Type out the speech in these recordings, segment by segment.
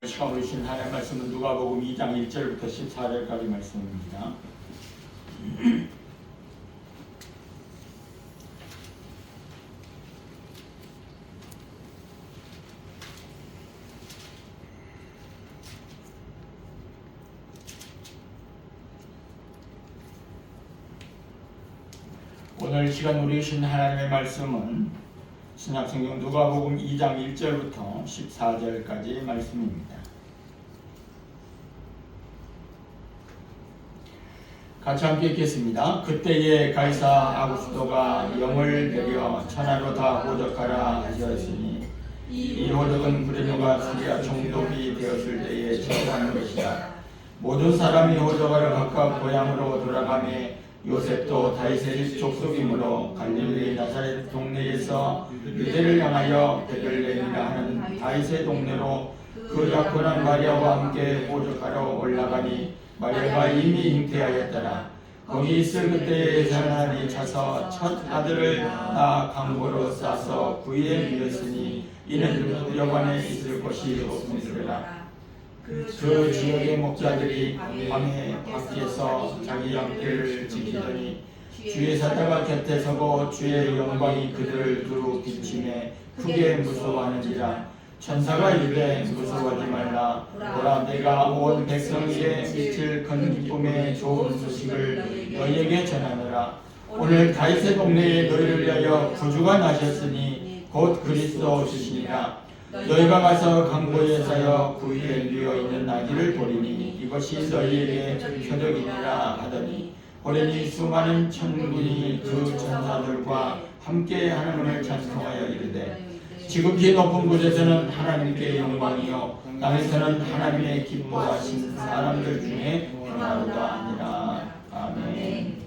시간 주신 하나님의 말씀은 누가복음 2장 1절부터 14절까지 말씀입니다. 오늘 시간 우리 주신 하나님의 말씀은 신약성경 누가복음 2장 1절부터 14절까지 말씀입니다. 같이 함께 읽겠습니다. 그때에 가이사 아구스도가 영을 내려 천하로 다 호적하라 하셨으니 이 호적은 브레뇨가 시리아 총독이 되었을 때에 처음한 것이다. 모든 사람이 호적하러 각각 고향으로 돌아가매 요셉도 다윗의 족속이므로 갈릴리 나사렛 동네에서 유대를 향하여 베들레헴이라 하는 다윗의 동네로 그 약혼한 마리아와 함께 호적하러 올라가니 마리아가 이미 잉태하였더라. 거기 있을 그때에 사나니 차서 첫 아들을 낳아 강보로 싸서 구이에 누렸으니 이는 여관에 있을 곳이 없음이라. 그 지역의 목자들이 밤에 밖에서 자기 양떼를 지키더니 주의 사자가 곁에 서고 주의 영광이 그들을 두루 비추매 크게 무서워하는지라. 천사가 이르되 무서워하지 말라. 보라 내가 온 백성에게 미칠 큰 기쁨의 좋은 소식을 너희에게 전하노라. 오늘 다윗의 동네에 너희를 위하여 구주가 나셨으니 곧 그리스도 주시니라. 너희가 가서 강보에 사여 구이에 누워 있는 아기를 보리니 이것이 너희에게 표적이니라 하더니 호련히 수많은 천군이 그 천사들과 함께 하나님을 찬송하여 이르되 지극히 높은 곳에서는 하나님께 영광이요 땅에서는 하나님의 기뻐하신 사람들 중에 평화로다 하니라. 아멘.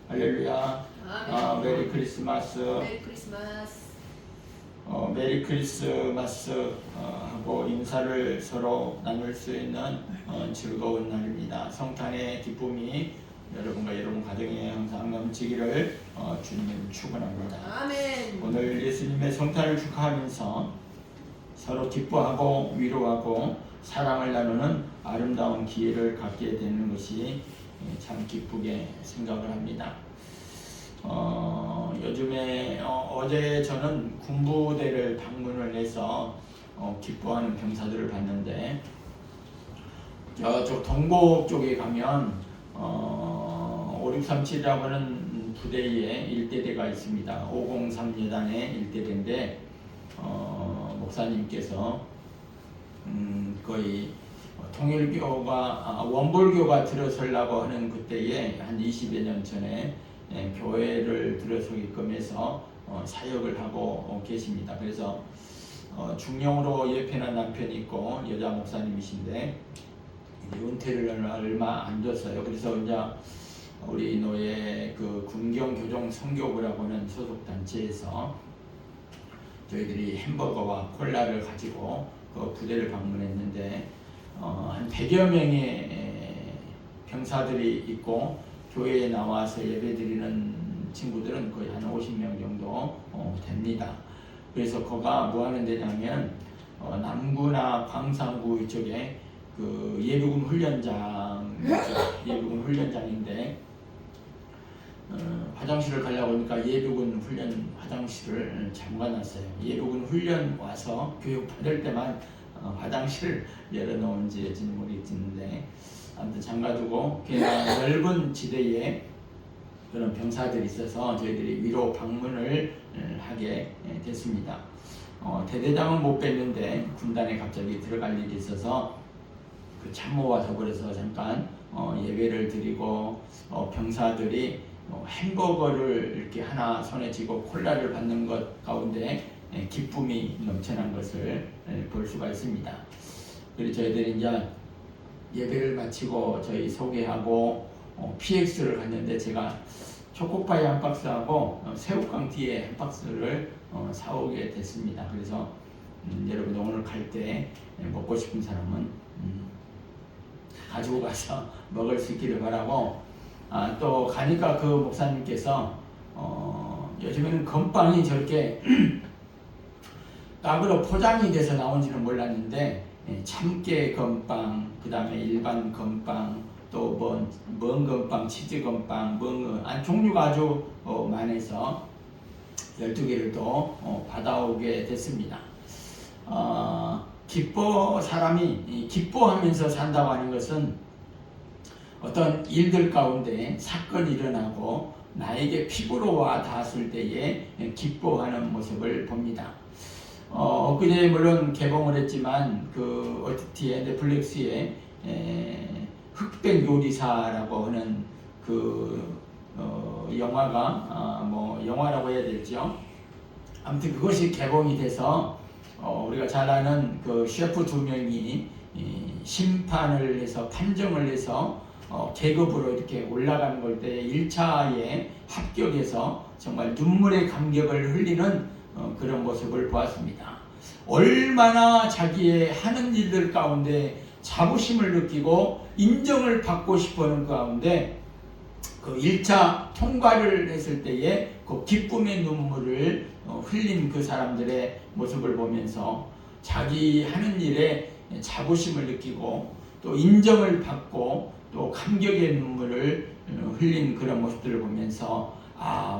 할렐루야. 메리 크리스마스. 메리 크리스마스 하고 인사를 서로 나눌 수 있는 즐거운 날입니다. 성탄의 기쁨이 여러분과 여러분 가정에 항상 넘치기를 주님을 축원합니다. 아멘. 오늘 예수님의 성탄을 축하하면서 서로 기뻐하고 위로하고 사랑을 나누는 아름다운 기회를 갖게 되는 것이 참 기쁘게 생각을 합니다. 요즘에 어제 저는 군부대를 방문을 해서 기뻐하는 병사들을 봤는데 저쪽 동곡 쪽에 가면 5637이라고 하는 부대의 일대대가 있습니다. 503여단의 일대대인데 목사님께서 거의 통일교가 원불교가 들어서려고 하는 그때에 한 20여 년 전에 교회를 들어서게끔 해서 사역을 하고 계십니다. 그래서 중령으로 예편한 남편이 있고 여자 목사님이신데 은퇴를 얼마 안 줬어요. 그래서 이제 우리 노예 그 군경교종 성교부라고 하는 소속 단체에서 저희들이 햄버거와 콜라를 가지고 그 부대를 방문했는데 한 100여 명의 병사들이 있고 교회에 나와서 예배드리는 친구들은 거의 한 50명 정도 됩니다. 그래서 거가 뭐 하는 데냐면 남구나 광산구 이쪽에 그 예비군 훈련장, 예비군 훈련장인데 화장실을 가려고 하니까 예비군 훈련 화장실을 잠가놨어요. 예비군 훈련 와서 교육 받을 때만 화장실을 열어놓은지 여지는 모르겠는데 아무튼 잠가두고 그냥 넓은 지대에 그런 병사들이 있어서 저희들이 위로 방문을 하게 됐습니다. 대대장은 못 뵀는데 군단에 갑자기 들어갈 일이 있어서 그 참모와 더불어서 잠깐 예배를 드리고 병사들이 햄버거를 이렇게 하나 손에 쥐고 콜라를 받는 것 가운데 기쁨이 넘쳐난 것을 볼 수가 있습니다. 그리고 저희들이 이제 예배를 마치고 저희 소개하고 PX를 갔는데 제가 초코파이 한 박스하고 새우깡티에 한 박스를 사오게 됐습니다. 그래서 여러분 오늘 갈 때 먹고 싶은 사람은 가지고 가서 먹을 수 있기를 바라고 또 가니까 그 목사님께서 요즘에는 건빵이 저렇게 깍으로 포장이 돼서 나온지는 몰랐는데 참깨 건빵, 그 다음에 일반 건빵, 또 먼 건빵, 치즈 건빵, 종류가 아주 많아서 12개를 또 받아오게 됐습니다. 사람이 기뻐하면서 산다고 하는 것은 어떤 일들 가운데 사건이 일어나고 나에게 피부로 와 닿았을 때에 기뻐하는 모습을 봅니다. 그제 물론 개봉을 했지만 그 OTT의 넷플릭스에 흑백 요리사라고 하는 그 영화가 영화라고 해야 될죠. 아무튼 그것이 개봉이 돼서 우리가 잘 아는 그 셰프 2명이 심판을 해서 판정을 해서 계급으로 이렇게 올라가는 걸 때 1차에 합격해서 정말 눈물의 감격을 흘리는 그런 모습을 보았습니다. 얼마나 자기의 하는 일들 가운데 자부심을 느끼고 인정을 받고 싶어하는 가운데 그 1차 통과를 했을 때에 그 기쁨의 눈물을 흘린 그 사람들의 모습을 보면서 자기 하는 일에 자부심을 느끼고 또 인정을 받고 또 감격의 눈물을 흘린 그런 모습들을 보면서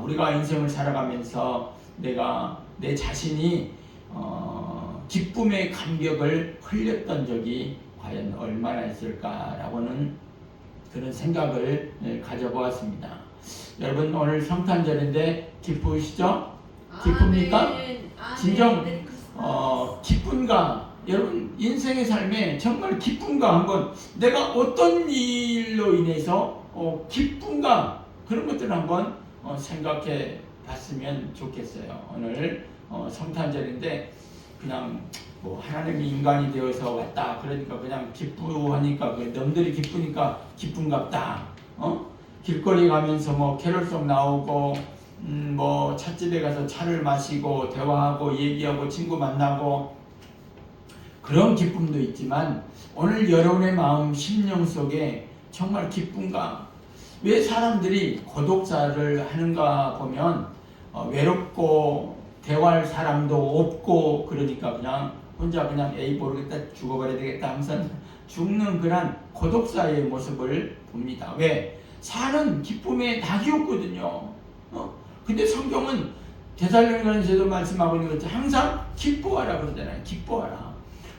우리가 인생을 살아가면서 내 자신이 기쁨의 감격을 흘렸던 적이 과연 얼마나 있을까라고는 그런 생각을 가져보았습니다. 여러분 오늘 성탄절인데 기쁘시죠? 기쁩니까? 진정 기쁜가? 여러분 인생의 삶에 정말 기쁜가 한번 내가 어떤 일로 인해서 기쁜가 그런 것들을 한번 생각해 봤으면 좋겠어요. 오늘 성탄절인데 그냥 하나님이 인간이 되어서 왔다 그러니까 그냥 기쁘하니까 남들이 기쁘니까 기쁜갑다. 길거리 가면서 캐롤송 나오고 찻집에 가서 차를 마시고 대화하고 얘기하고 친구 만나고 그런 기쁨도 있지만 오늘 여러분의 마음 심령 속에 정말 기쁜가? 왜 사람들이 고독사를 하는가 보면 외롭고 대화할 사람도 없고 그러니까 그냥 혼자 에이 모르겠다 죽어버려야 되겠다 하면서 죽는 그런 고독사의 모습을 봅니다. 왜? 사는 기쁨의 낙이 없거든요. 근데 성경은 데살로니가전서에도 말씀하고 있는 것처럼 항상 기뻐하라 그러잖아요.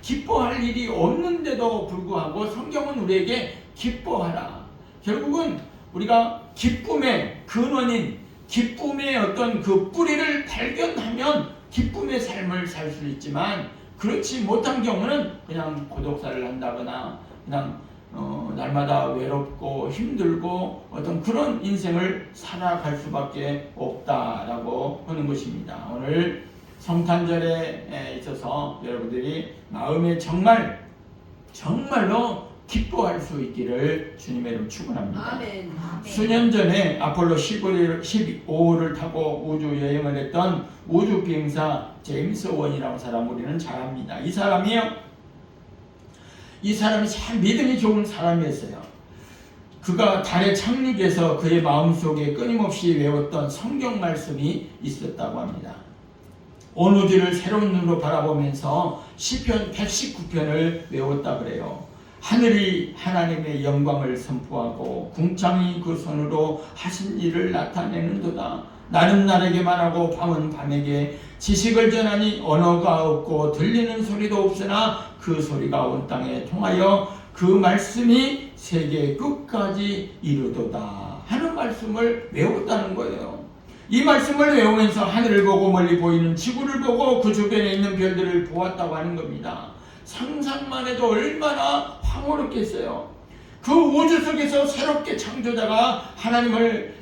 기뻐할 일이 없는데도 불구하고 성경은 우리에게 기뻐하라. 결국은 우리가 기쁨의 근원인 기쁨의 어떤 그 뿌리를 발견하면 기쁨의 삶을 살 수 있지만 그렇지 못한 경우는 그냥 고독사를 한다거나 그냥 날마다 외롭고 힘들고 어떤 그런 인생을 살아갈 수밖에 없다라고 하는 것입니다. 오늘 성탄절에 있어서 여러분들이 마음에 정말로 기뻐할 수 있기를 주님의 이름 축원합니다. 아멘. 수년 전에 아폴로 15호를 타고 우주 여행을 했던 우주 비행사 제임스 원이라는 사람 우리는 잘 압니다. 이 사람이 참 믿음이 좋은 사람이었어요. 그가 달에 착륙해서 그의 마음속에 끊임없이 외웠던 성경 말씀이 있었다고 합니다. 온 우주를 새로운 눈으로 바라보면서 시편 119편을 외웠다 그래요. 하늘이 하나님의 영광을 선포하고 궁창이 그 손으로 하신 일을 나타내는도다. 날은 날에게 말하고 밤은 밤에게 지식을 전하니 언어가 없고 들리는 소리도 없으나 그 소리가 온 땅에 통하여 그 말씀이 세계 끝까지 이르도다 하는 말씀을 외웠다는 거예요. 이 말씀을 외우면서 하늘을 보고 멀리 보이는 지구를 보고 그 주변에 있는 별들을 보았다고 하는 겁니다. 상상만 해도 얼마나 황홀했겠어요. 그 우주 속에서 새롭게 창조자 하나님을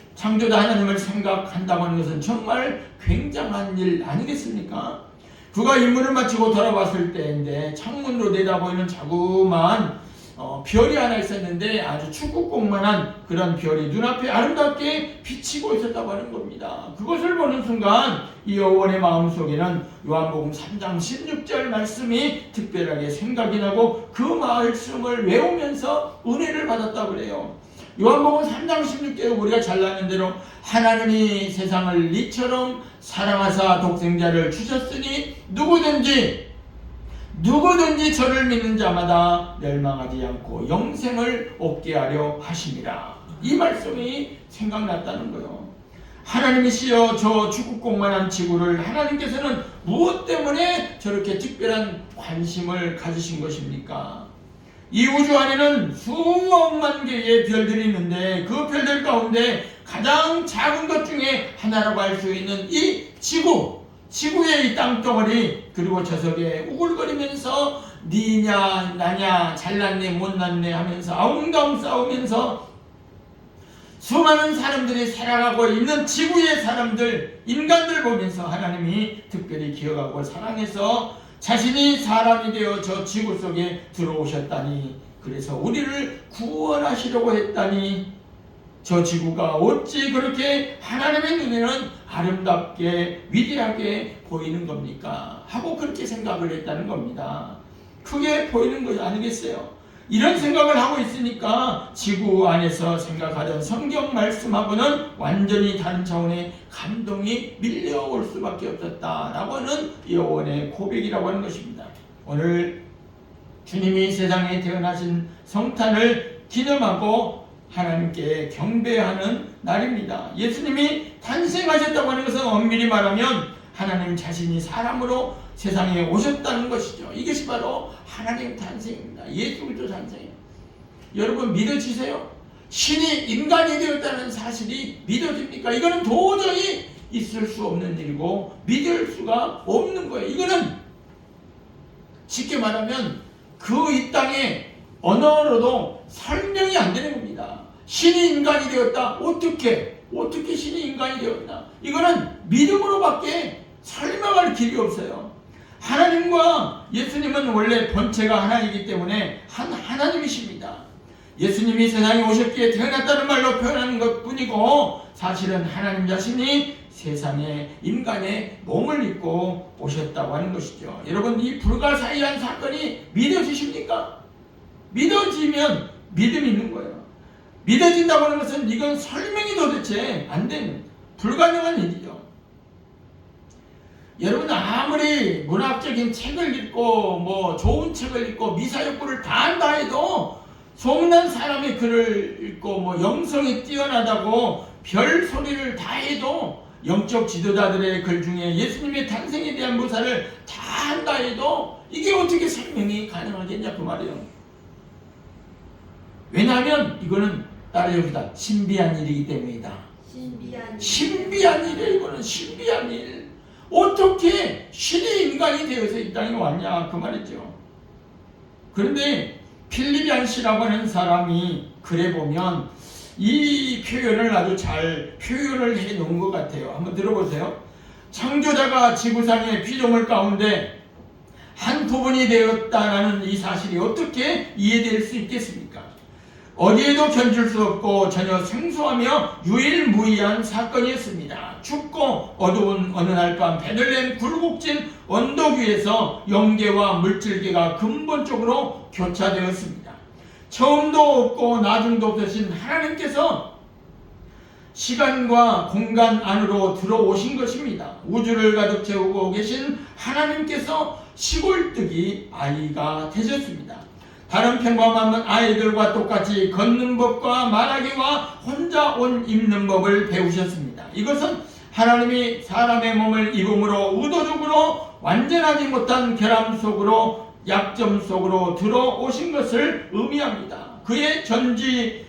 생각한다고 하는 것은 정말 굉장한 일 아니겠습니까? 그가 임무를 마치고 돌아왔을 때인데 창문으로 내다보이는 자그마한 별이 하나 있었는데 아주 축구공만한 그런 별이 눈앞에 아름답게 비치고 있었다고 하는 겁니다. 그것을 보는 순간 이 여호원의 마음속에는 요한복음 3장 16절 말씀이 특별하게 생각이 나고 그 말씀을 외우면서 은혜를 받았다고 그래요. 요한복음 3장 16절에 우리가 잘 아는 대로 하나님이 세상을 이처럼 사랑하사 독생자를 주셨으니 누구든지 누구든지 저를 믿는 자마다 멸망하지 않고 영생을 얻게 하려 하심이라. 이 말씀이 생각났다는 거예요. 하나님이시여 저 죽국공만한 지구를 하나님께서는 무엇 때문에 저렇게 특별한 관심을 가지신 것입니까? 이 우주 안에는 수억만 개의 별들이 있는데 그 별들 가운데 가장 작은 것 중에 하나라고 할 수 있는 이 지구의 이 땅덩어리, 그리고 저 속에 우글거리면서 니냐 나냐 잘났네 못났네 하면서 아웅다웅 싸우면서 수많은 사람들이 살아가고 있는 지구의 사람들, 인간들 보면서 하나님이 특별히 기억하고 사랑해서 자신이 사람이 되어 저 지구 속에 들어오셨다니, 그래서 우리를 구원하시려고 했다니, 저 지구가 어찌 그렇게 하나님의 눈에는 아름답게 위대하게 보이는 겁니까? 하고 그렇게 생각을 했다는 겁니다. 크게 보이는 거 아니겠어요? 이런 생각을 하고 있으니까 지구 안에서 생각하던 성경 말씀하고는 완전히 다른 차원의 감동이 밀려올 수밖에 없었다라고 하는 요원의 고백이라고 하는 것입니다. 오늘 주님이 세상에 태어나신 성탄을 기념하고 하나님께 경배하는 날입니다. 예수님이 탄생하셨다고 하는 것은 엄밀히 말하면 하나님 자신이 사람으로 세상에 오셨다는 것이죠. 이것이 바로 하나님 탄생입니다. 예수 그리스도 탄생이에요. 여러분 믿어지세요? 신이 인간이 되었다는 사실이 믿어집니까? 이거는 도저히 있을 수 없는 일이고 믿을 수가 없는 거예요. 이거는 쉽게 말하면 그 이 땅의 언어로도 설명이 안 되는 겁니다. 신이 인간이 되었다. 어떻게 신이 인간이 되었나? 이거는 믿음으로밖에 설명할 길이 없어요. 하나님과 예수님은 원래 본체가 하나이기 때문에 하나님이십니다. 예수님이 세상에 오셨기에 태어났다는 말로 표현하는 것 뿐이고 사실은 하나님 자신이 세상에 인간의 몸을 입고 오셨다고 하는 것이죠. 여러분 이 불가사의한 사건이 믿어지십니까? 믿어지면 믿음이 있는 거예요. 믿어진다고 하는 것은 이건 설명이 도대체 안 되는 불가능한 일이죠. 여러분 아무리 문학적인 책을 읽고 좋은 책을 읽고 미사역구를 다 한다 해도 소문난 사람의 글을 읽고 영성이 뛰어나다고 별 소리를 다 해도 영적 지도자들의 글 중에 예수님의 탄생에 대한 묘사를 다 한다 해도 이게 어떻게 설명이 가능하겠냐 그 말이에요. 왜냐하면 이거는 따라해봅시다. 신비한 일이기 때문이다. 신비한 일이에요. 이거는 신비한 일. 어떻게 신이 인간이 되어서 이 땅에 왔냐 그 말이죠. 그런데 필리비안 씨라고 하는 사람이 글에 보면 이 표현을 아주 잘 표현을 해 놓은 것 같아요. 한번 들어보세요. 창조자가 지구상의 피조물 가운데 한 부분이 되었다는 이 사실이 어떻게 이해될 수 있겠습니까? 어디에도 견줄 수 없고 전혀 생소하며 유일무이한 사건이었습니다. 춥고 어두운 어느 날 밤 베들레헴 굴곡진 언덕 위에서 영계와 물질계가 근본적으로 교차되었습니다. 처음도 없고 나중도 없으신 하나님께서 시간과 공간 안으로 들어오신 것입니다. 우주를 가득 채우고 계신 하나님께서 시골뜨기 아이가 되셨습니다. 다른 평범한 아이들과 똑같이 걷는 법과 말하기와 혼자 옷 입는 법을 배우셨습니다. 이것은 하나님이 사람의 몸을 입음으로 의도적으로 완전하지 못한 결함 속으로 약점 속으로 들어오신 것을 의미합니다. 그의 전지하심은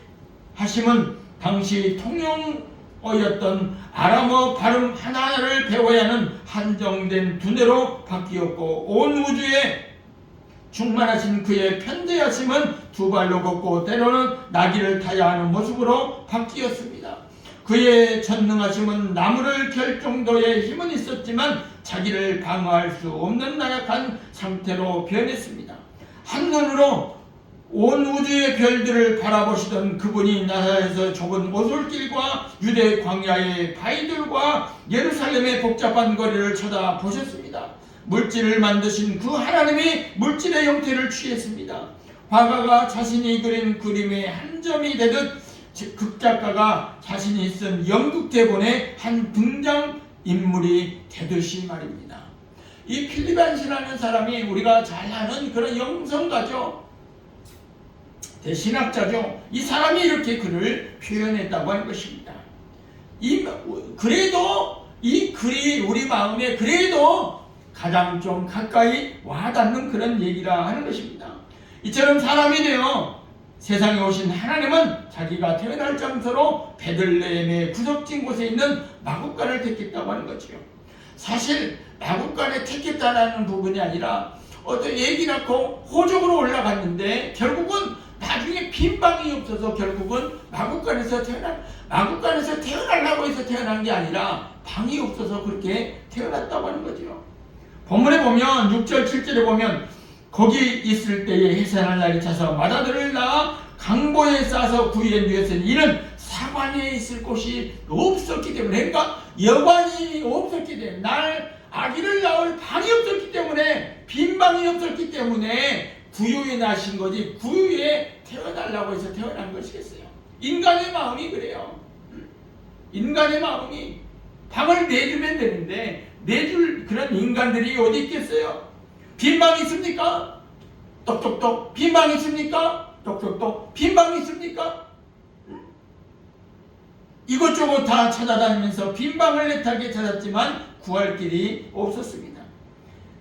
당시 통용어였던 아람어 발음 하나하나를 배워야 하는 한정된 두뇌로 바뀌었고 온 우주에 충만하신 그의 편대하심은 두 발로 걷고 때로는 나귀를 타야 하는 모습으로 바뀌었습니다. 그의 전능하심은 나무를 켤 정도의 힘은 있었지만 자기를 방어할 수 없는 나약한 상태로 변했습니다. 한눈으로 온 우주의 별들을 바라보시던 그분이 나사렛에서 좁은 오솔길과 유대 광야의 바위들과 예루살렘의 복잡한 거리를 쳐다보셨습니다. 물질을 만드신 그 하나님이 물질의 형태를 취했습니다. 화가가 자신이 그린 그림의 한 점이 되듯 극작가가 자신이 쓴 연극 대본의 한 등장인물이 되듯이 말입니다. 이 필립안시라는 사람이 우리가 잘 아는 그런 영성가죠. 대신학자죠. 이 사람이 이렇게 글을 표현했다고 하는 것입니다. 그래도 이 글이 우리 마음에 그래도 가장 좀 가까이 와닿는 그런 얘기라 하는 것입니다. 이처럼 사람이 되어 세상에 오신 하나님은 자기가 태어날 장소로 베들레헴의 구석진 곳에 있는 마국간을 택했다고 하는 거죠. 사실 마국간에 택했다는 부분이 아니라 어떤 애기 낳고 호적으로 올라갔는데 결국은 나중에 빈 방이 없어서 결국은 마국간에서 태어나려고 해서 태어난 게 아니라 방이 없어서 그렇게 태어났다고 하는 거죠. 본문에 보면 6절 7절에 보면 거기 있을 때에 해산할 날이 차서 맏아들을 낳아 강보에 싸서 구유에 누였으니 이는 사관에 있을 곳이 없었기 때문에, 그러니까 여관이 없었기 때문에, 날 아기를 낳을 방이 없었기 때문에, 빈 방이 없었기 때문에 구유에 나신 거지 구유에 태어나려고 해서 태어난 것이겠어요. 인간의 마음이 그래요. 인간의 마음이 방을 내주면 되는데 내줄 그런 인간들이 어디 있겠어요? 빈 방이 있습니까? 똑똑똑. 빈 방이 있습니까? 똑똑똑. 빈 방이 있습니까? 이것저것 다 찾아다니면서 빈 방을 애타게 찾았지만 구할 길이 없었습니다.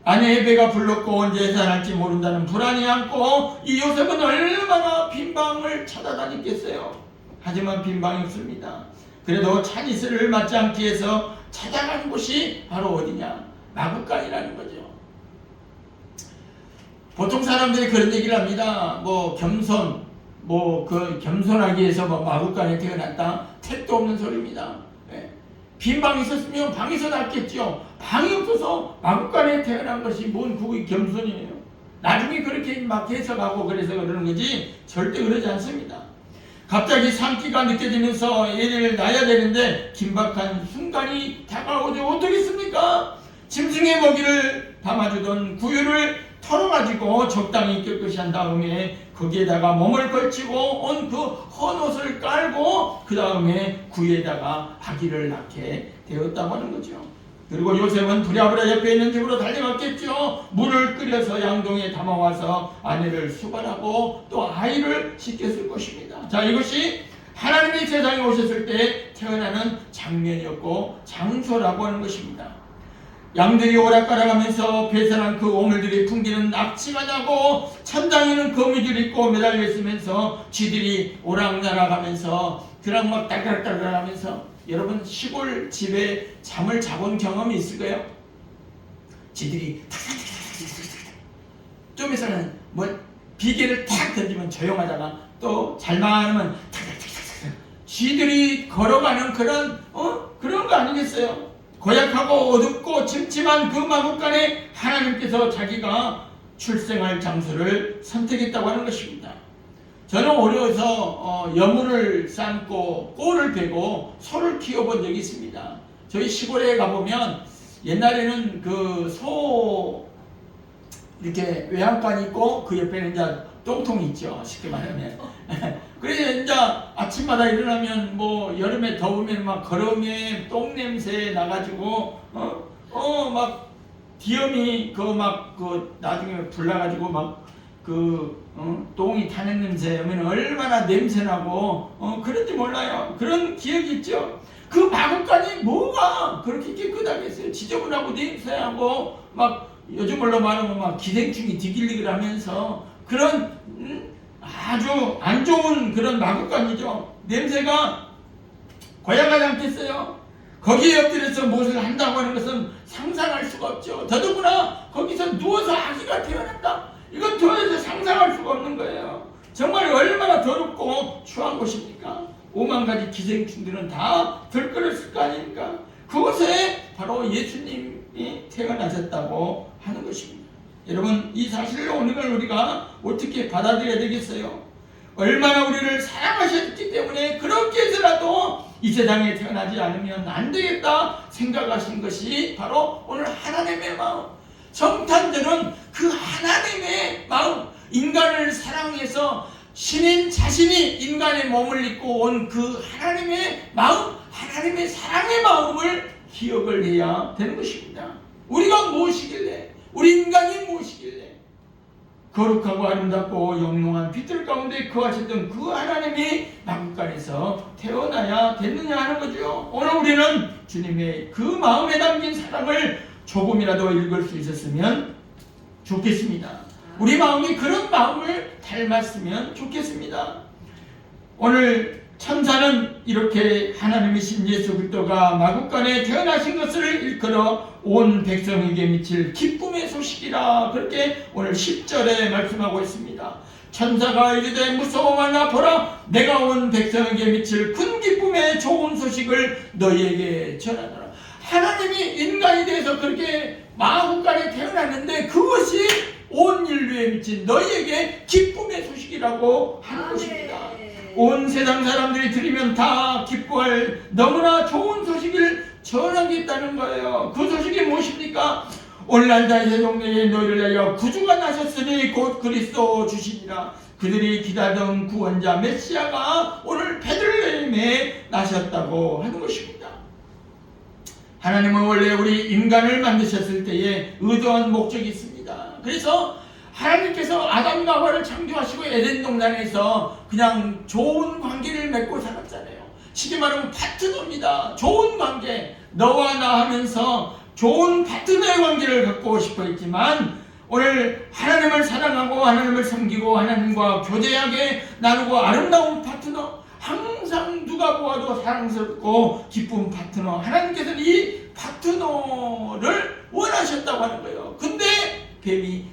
아내의 배가 불렀고 언제 해산할지 모른다는 불안이 안고 이 요셉은 얼마나 빈 방을 찾아다녔겠어요. 하지만 빈 방이 없습니다. 그래도 찬이슬을 맞지 않기 위해서 찾아간 곳이 바로 어디냐? 마국간이라는 거죠. 보통 사람들이 그런 얘기를 합니다. 겸손하기 위해서 마국간에 태어났다. 택도 없는 소리입니다. 네. 빈 방이 있었으면 방에서 났겠죠. 방이 없어서 마국간에 태어난 것이 뭔 그게 겸손이에요. 나중에 그렇게 막 해석하고 그래서 그러는 거지 절대 그러지 않습니다. 갑자기 산기가 느껴지면서 애를 낳아야 되는데 긴박한 순간이 다가오죠. 어떻겠습니까? 짐승의 먹이를 담아주던 구유를 털어가지고 적당히 깨끗이 한 다음에 거기에다가 몸을 걸치고 온 그 헌옷을 깔고 그 다음에 구유에다가 아기를 낳게 되었다고 하는 거죠. 그리고 요셉은 부랴부랴 옆에 있는 집으로 달려갔겠죠. 물을 끓여서 양동이에 담아와서 아내를 수발하고 또 아이를 씻겼을 것입니다. 자, 이것이 하나님이 세상에 오셨을 때 태어나는 장면이었고 장소라고 하는 것입니다. 양들이 오락가락하면서 배설한 그 오물들이 풍기는 낙지가 나고 천장에는 거미줄이 있고 매달려 있으면서 쥐들이 오락나락하면서 그랑 막 딸깍딸깍하면서, 여러분 시골 집에 잠을 자본 경험이 있을까요? 쥐들이 좀 있으면 비계를 탁 던지면 조용하다가 또 잘만 하면 쥐들이 걸어가는 그런 거 아니겠어요? 고약하고 어둡고 찜찜한 그 마국간에 하나님께서 자기가 출생할 장소를 선택했다고 하는 것입니다. 저는 어려서 여물을 삶고 꼴을 베고 소를 키워본 적이 있습니다. 저희 시골에 가보면 옛날에는 그 소 이렇게 외양간이 있고 그 옆에는 이제 똥통이 있죠. 쉽게 말하면. 그래서 이제 아침마다 일어나면 여름에 더우면 막 거름에 똥 냄새 나가지고 막 디엄이 나중에 불나가지고 똥이 타는 냄새 하면 얼마나 냄새나고 그런지 몰라요. 그런 기억이 있죠. 그 마국간이 뭐가 그렇게 깨끗하겠어요. 지저분하고 냄새하고 요즘으로 말하면 기생충이 디길리길하면서 그런 아주 안 좋은 그런 마국간이죠. 냄새가 고약하지 않겠어요? 거기에 엎드려서 무엇을 한다고 하는 것은 상상할 수가 없죠. 더더구나 거기서 누워서 아기가 태어난다. 이건 도대체 상상할 수가 없는 거예요. 정말 얼마나 더럽고 추한 곳입니까? 5만 가지 기생충들은 다 들끓었을 거 아닙니까? 그곳에 바로 예수님이 태어나셨다고 하는 것입니다. 여러분, 이 사실을 오늘 우리가 어떻게 받아들여야 되겠어요? 얼마나 우리를 사랑하셨기 때문에 그렇게 해서라도 이 세상에 태어나지 않으면 안 되겠다 생각하신 것이 바로 오늘 하나님의 마음. 성탄절은 그 하나님의 마음, 인간을 사랑해서 신인 자신이 인간의 몸을 입고 온 그 하나님의 마음, 하나님의 사랑의 마음을 기억을 해야 되는 것입니다. 우리가 무엇이길래, 우리 인간이 무엇이길래 거룩하고 아름답고 영롱한 빛들 가운데 거하셨던 그 하나님이 마국간에서 태어나야 됐느냐 하는 거죠. 오늘 우리는 주님의 그 마음에 담긴 사랑을 조금이라도 읽을 수 있었으면 좋겠습니다. 우리 마음이 그런 마음을 닮았으면 좋겠습니다. 오늘 천사는 이렇게 하나님이신 예수 그리스도가 마국간에 태어나신 것을 일컬어 온 백성에게 미칠 기쁨의 소식이라 그렇게 오늘 10절에 말씀하고 있습니다. 천사가 이르되 무서워하나 보라 내가 온 백성에게 미칠 큰 기쁨의 좋은 소식을 너희에게 전하노라. 하나님이 인간이 되어서 그렇게 마국간에 태어났는데 그것이 온 인류에 미친 너희에게 기쁨의 소식이라고 하는 것입니다. 온 세상 사람들이 들으면 다 기뻐할 너무나 좋은 소식을 전하겠다는 거예요. 그 소식이 무엇입니까? 오늘날 다윗의 동네에 너희를 위하여 구주가 나셨으니 곧 그리스도 주시니라. 그들이 기다리던 구원자 메시아가 오늘 베들레헴에 나셨다고 하는 것입니다. 하나님은 원래 우리 인간을 만드셨을 때에 의도한 목적이 있습니다. 그래서 하나님께서 아담과 하와를 창조하시고 에덴 동산에서 그냥 좋은 관계를 맺고 살았잖아요. 쉽게 말하면 파트너입니다. 좋은 관계, 너와 나 하면서 좋은 파트너의 관계를 갖고 싶어 했지만 오늘 하나님을 사랑하고 하나님을 섬기고 하나님과 교제하게 나누고 아름다운 파트너, 항상 누가 보아도 사랑스럽고 기쁜 파트너, 하나님께서는 이 파트너를 원하셨다고 하는 거예요. 근데 뱀이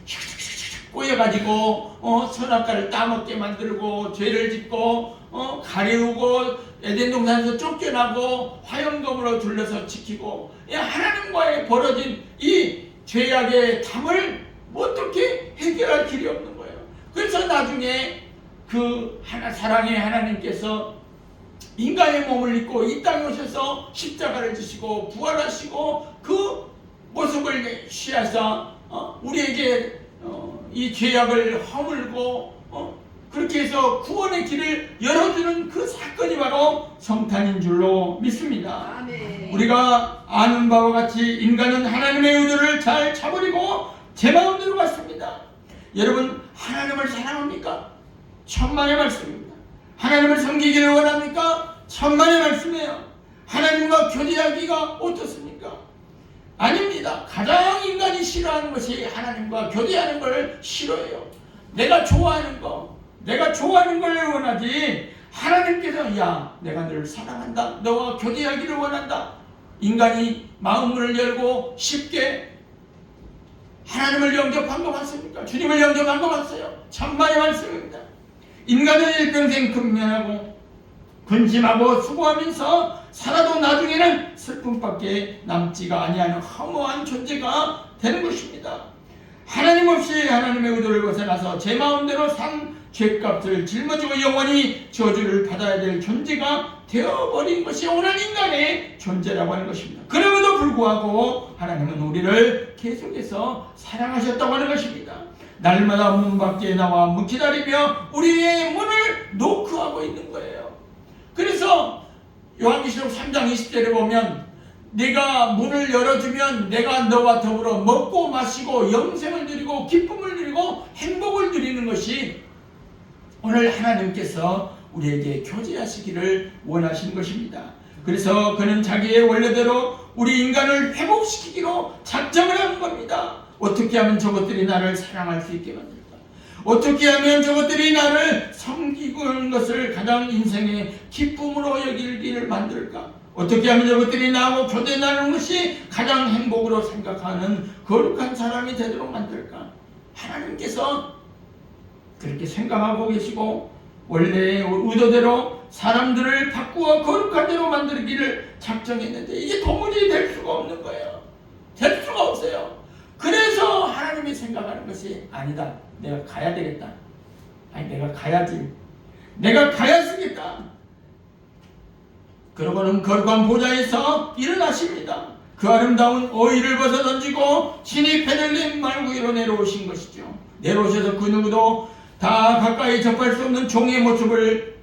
꼬여가지고 선악과를 따먹게 만들고 죄를 짓고 가리우고 에덴 동산에서 쫓겨나고 화영검으로 둘러서 지키고 하나님과의 벌어진 이 죄악의 담을 어떻게 해결할 길이 없는 거예요. 그래서 나중에 그 사랑의 하나님께서 인간의 몸을 입고 이 땅에 오셔서 십자가를 지시고 부활하시고 그 모습을 취해서 우리에게 이 죄악을 허물고 그렇게 해서 구원의 길을 열어주는 그 사건이 바로 성탄인 줄로 믿습니다. 아멘. 우리가 아는 바와 같이 인간은 하나님의 의도를 잘 차버리고 제 마음대로 갔습니다. 여러분 하나님을 사랑합니까? 천만의 말씀입니다. 하나님을 섬기기를 원합니까? 천만의 말씀이에요. 하나님과 교제하기가 어떻습니까? 아닙니다. 가장 인간이 싫어하는 것이 하나님과 교제하는 걸 싫어해요. 내가 좋아하는 걸 원하지 하나님께서 야 내가 너를 사랑한다, 너와 교제하기를 원한다. 인간이 마음문을 열고 쉽게 하나님을 영접한 거 맞습니까? 주님을 영접한 거 맞어요? 천만의 말씀입니다. 인간은 일평생 근면하고 근심하고 수고하면서 살아도 나중에는 슬픔밖에 남지가 아니하는 허무한 존재가 되는 것입니다. 하나님 없이 하나님의 의도를 벗어나서 제 마음대로 산 죄값을 짊어지고 영원히 저주를 받아야 될 존재가 되어버린 것이 오늘 인간의 존재라고 하는 것입니다. 그럼에도 불구하고 하나님은 우리를 계속해서 사랑하셨다고 하는 것입니다. 날마다 문 밖에 나와 기다리며 우리의 문을 노크하고 있는 거예요. 그래서 요한계시록 3장 20절에 보면 네가 문을 열어주면 내가 너와 더불어 먹고 마시고 영생을 누리고 기쁨을 누리고 행복을 누리는 것이 오늘 하나님께서 우리에게 교제하시기를 원하신 것입니다. 그래서 그는 자기의 원래대로 우리 인간을 회복시키기로 작정을 한 겁니다. 어떻게 하면 저것들이 나를 사랑할 수 있게 만들까? 어떻게 하면 저것들이 나를 섬기는 것을 가장 인생의 기쁨으로 여기기를 만들까? 어떻게 하면 저것들이 나하고 교제 나누는 것이 가장 행복으로 생각하는 거룩한 사람이 되도록 만들까? 하나님께서 그렇게 생각하고 계시고 원래의 의도대로 사람들을 바꾸어 거룩한 대로 만들기를 작정했는데 이게 도무지 될 수가 없는 거예요. 될 수가 없어요. 그래서 하나님이 생각하는 것이 아니다. 내가 가야 되겠다. 아니 내가 가야지. 내가 가야 쓰겠다. 그러고는 거룩한 보좌에서 일어나십니다. 그 아름다운 어의를 벗어던지고 신이 베들레헴 말구이로 내려오신 것이죠. 내려오셔서 그 누구도 다 가까이 접할 수 없는 종의 모습을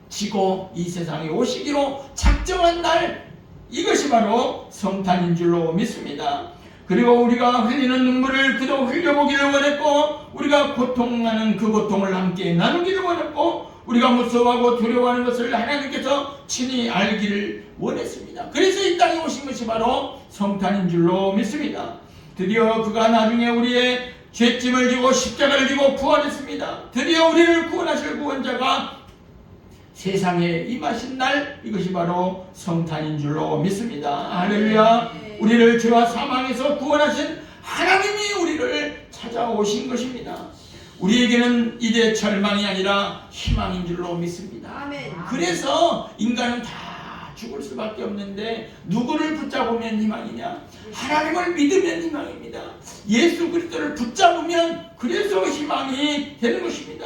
지고 이 세상에 오시기로 작정한 날, 이것이 바로 성탄인 줄로 믿습니다. 그리고 우리가 흘리는 눈물을 그도 흘려보기를 원했고, 우리가 고통하는 그 고통을 함께 나누기를 원했고, 우리가 무서워하고 두려워하는 것을 하나님께서 친히 알기를 원했습니다. 그래서 이 땅에 오신 것이 바로 성탄인 줄로 믿습니다. 드디어 그가 나중에 우리의 죄짐을 지고 십자가를 지고 부활했습니다. 드디어 우리를 구원하실 구원자가 세상에 임하신 날, 이것이 바로 성탄인 줄로 믿습니다. 할렐루야. 우리를 죄와 사망에서 구원하신 하나님이 우리를 찾아오신 것입니다. 우리에게는 이제 절망이 아니라 희망인 줄로 믿습니다. 그래서 인간은 다 죽을 수밖에 없는데 누구를 붙잡으면 희망이냐? 하나님을 믿으면 희망입니다. 예수 그리스도를 붙잡으면 그래서 희망이 되는 것입니다.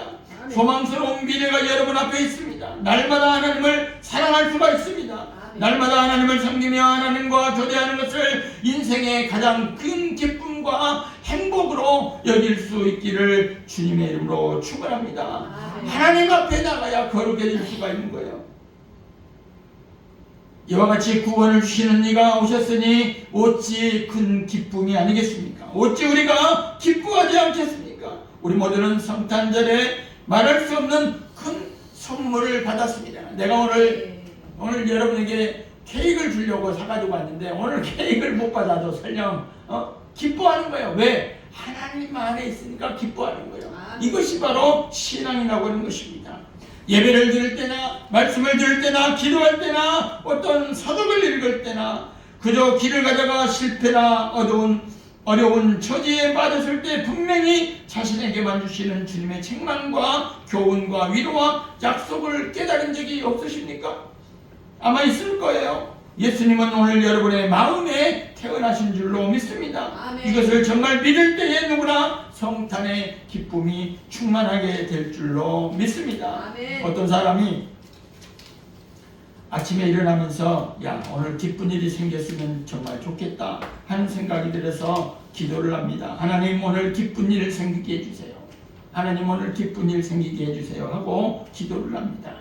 소망스러운 미래가 여러분 앞에 있습니다. 날마다 하나님을 사랑할 수가 있습니다. 날마다 하나님을 섬기며 하나님과 교제하는 것을 인생의 가장 큰 기쁨과 행복으로 여길 수 있기를 주님의 이름으로 축원합니다. 하나님 앞에 나가야 거룩해질 수가 있는 거예요. 이와 같이 구원을 주시는 이가 오셨으니 어찌 큰 기쁨이 아니겠습니까? 어찌 우리가 기뻐하지 않겠습니까? 우리 모두는 성탄절에 말할 수 없는 큰 선물을 받았습니다. 내가 오늘 여러분에게 케이크를 주려고 사가지고 왔는데 오늘 케이크를 못 받아도 설령 기뻐하는 거예요. 왜? 하나님 안에 있으니까 기뻐하는 거예요. 이것이 바로 신앙이라고 하는 것입니다. 예배를 드릴 때나 말씀을 들을 때나 기도할 때나 어떤 서적을 읽을 때나 그저 길을 가다가 실패나 어려운 처지에 빠졌을 때 분명히 자신에게만 주시는 주님의 책망과 교훈과 위로와 약속을 깨달은 적이 없으십니까? 아마 있을 거예요. 예수님은 오늘 여러분의 마음에 태어나신 줄로 믿습니다. 이것을 정말 믿을 때에 누구나 성탄의 기쁨이 충만하게 될 줄로 믿습니다. 어떤 사람이 아침에 일어나면서 오늘 기쁜 일이 생겼으면 정말 좋겠다 하는 생각이 들어서 기도를 합니다. 하나님 오늘 기쁜 일 생기게 해주세요. 하나님 오늘 기쁜 일 생기게 해주세요 하고 기도를 합니다.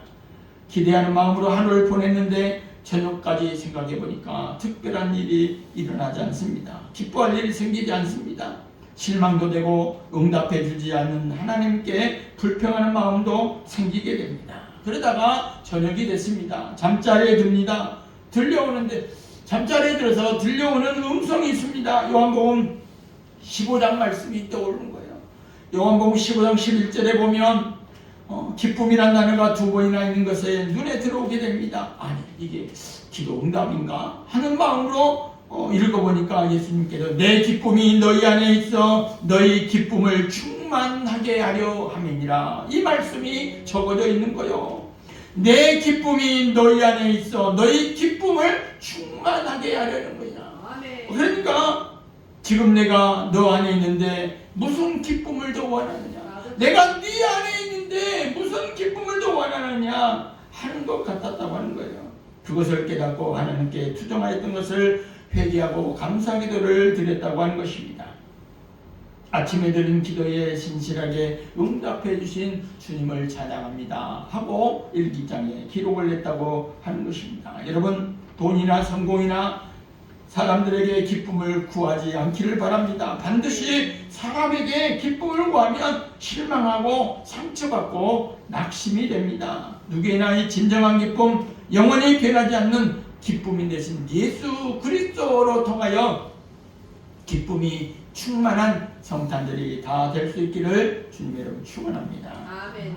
기대하는 마음으로 하루를 보냈는데 저녁까지 생각해 보니까 특별한 일이 일어나지 않습니다. 기뻐할 일이 생기지 않습니다. 실망도 되고 응답해 주지 않는 하나님께 불평하는 마음도 생기게 됩니다. 그러다가 저녁이 됐습니다. 잠자리에 듭니다. 들려오는데 잠자리에 들어서 들려오는 음성이 있습니다. 요한복음 15장 말씀이 떠오르는 거예요. 요한복음 15장 11절에 보면 기쁨이란 단어가 2번이나 있는 것에 눈에 들어오게 됩니다. 아니 이게 기도 응답인가 하는 마음으로 읽어보니까 예수님께서 내 기쁨이 너희 안에 있어 너희 기쁨을 충만하게 하려 함이니라, 이 말씀이 적어져 있는 거예요. 내 기쁨이 너희 안에 있어 너희 기쁨을 충만하게 하려는 거야. 그러니까 지금 내가 너 안에 있는데 무슨 기쁨을 더 원하느냐, 내가 네 안에 있는데 무슨 기쁨을 더 원하느냐 하는 것 같았다고 하는 거예요. 그것을 깨닫고 하나님께 투정하였던 것을 회개하고 감사 기도를 드렸다고 하는 것입니다. 아침에 드린 기도에 신실하게 응답해 주신 주님을 찬양합니다 하고 일기장에 기록을 냈다고 하는 것입니다. 여러분, 돈이나 성공이나 사람들에게 기쁨을 구하지 않기를 바랍니다. 반드시 사람에게 기쁨을 구하면 실망하고 상처받고 낙심이 됩니다. 누구나 이 진정한 기쁨, 영원히 변하지 않는 기쁨인 대신 예수 그리스도로 통하여 기쁨이 충만한 성탄절이 다 될 수 있기를 주님의 이름으로 축원합니다. 아멘.